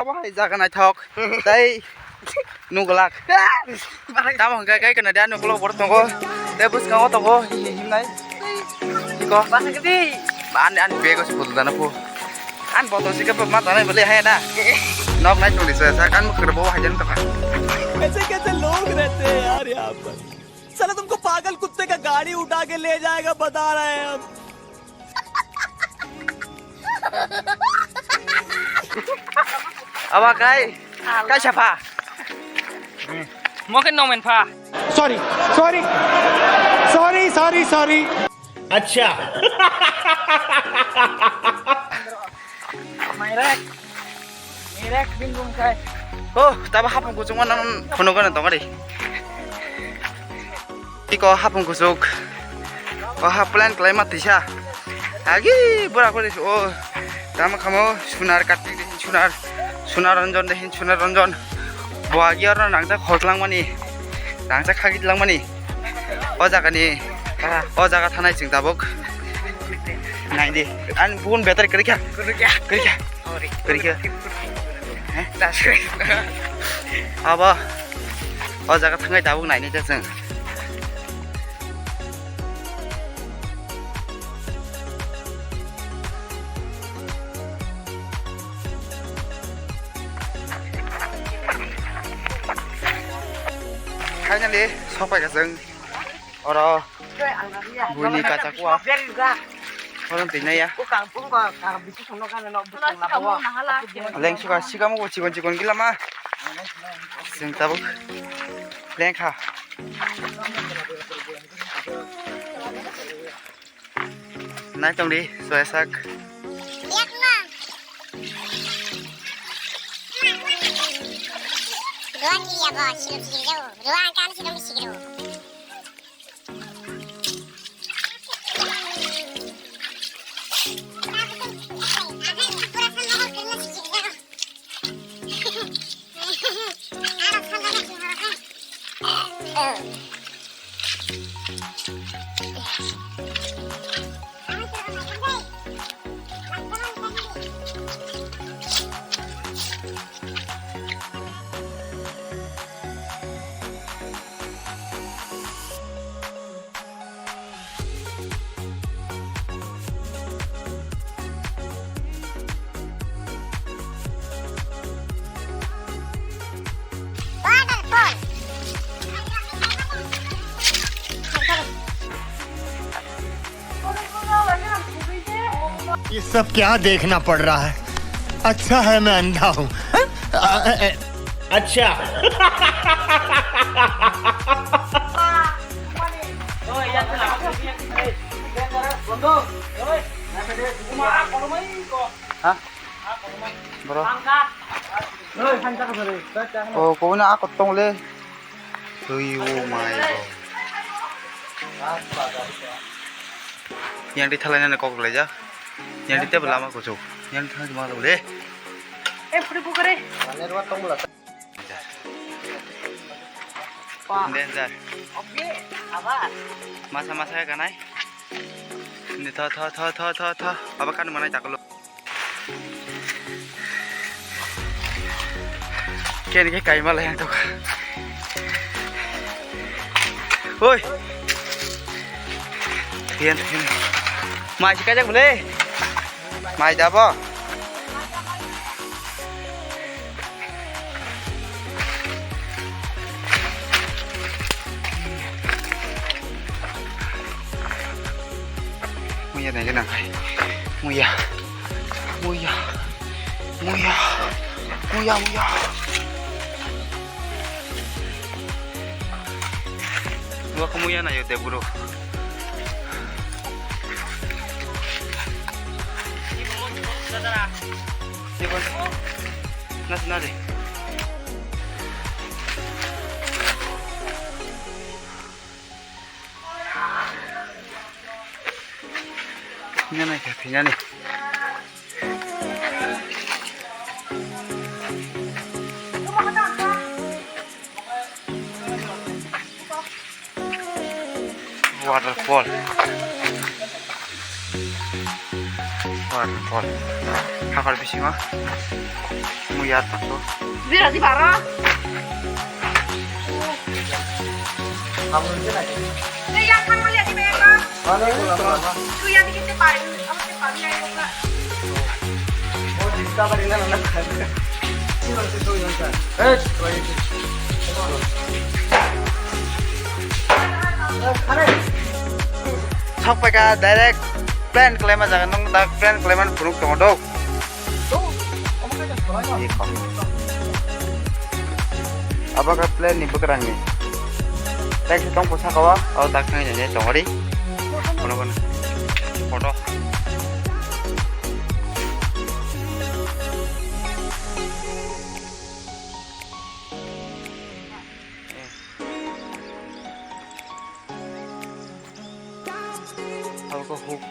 Apa jaga naik thok, tay nunggulag. Tama hanggai kena dia nunggulag borat tunggu, dia bus kau tunggu himnai. Iko, bahasa gede. An bego sih foto dana pu. An foto sih ke mata nih beli hai dah. Nok naik tulis saya kan mau kerja bawah aja nih kan. कैसे लोग रहते हैं यार यहाँ पर साला तुमको पागल कुत्ते का गाड़ी उठा के ले जाएगा बता रहे हैं हम Apa kai siapa? Mungkin nomen pa. Sorry अच्छा Mirek bingung kai. Oh, tapi hapung kusuk mana penuh kan tong kali. Iko hapung kusuk. Oh, hapulan klimat disha. Lagi berak beris. Oh, tama kamu sunar katik dehin sunar ranjon. Buagi orang nangsa khotlang mani, nangsa khagit lang mani. Oh jaga ni, oh jaga tanai sing tabuk. Nai di, an bukan better kerja. Apa? Oh jaga tangai tabuk nai ni jaseng. Kayaknya nih, sopai jaseng. Orang bunyi kaca kuah. Orang tinggal ya. Kampung kok bisa sono kan ono busung lapo. Leng suka sika mau cikon gila mah. Sing tabuk. Leng kah. Naik tong di, soesak. Ruang iya bos, silum sigiro. Ruang kan silum sigiro. ये सब क्या देखना पड़ रहा है अच्छा है मैं अंधा हूँ अच्छा Hah? Bro. Oh, kau nak aku tong le. Oh my god. Yang di thalan kok leja. Yang di table lama kusuk. Yang di thalan mana boleh? Puri pukare. Dengar. Oke, apa? Masa-masa ya kanai. Ini tho. Apa kan mana cakap lu? Kini kayak malah yang tu. Oi. Hian. Mai sih kajak boleh? Mai apa? Muya này cái nào này? Muya. Gua kemuya na yo bro. Nasi. Ini nih kakinya nih. Waterfall. Hakal bisi mah. kamu ya tuh. Biar di bara. Eh, yang kamu lihat di mereka. Itu yang kita paling, apa sih paling yang buka. Sampai ke direct plan kelema jangan nong tak plan kelema buruk tong dok. Apakah plan ni berkerang ni? Tak tong posa kawa atau tak ngai jadi tong hari? Kono kono. Foto. Aku hook.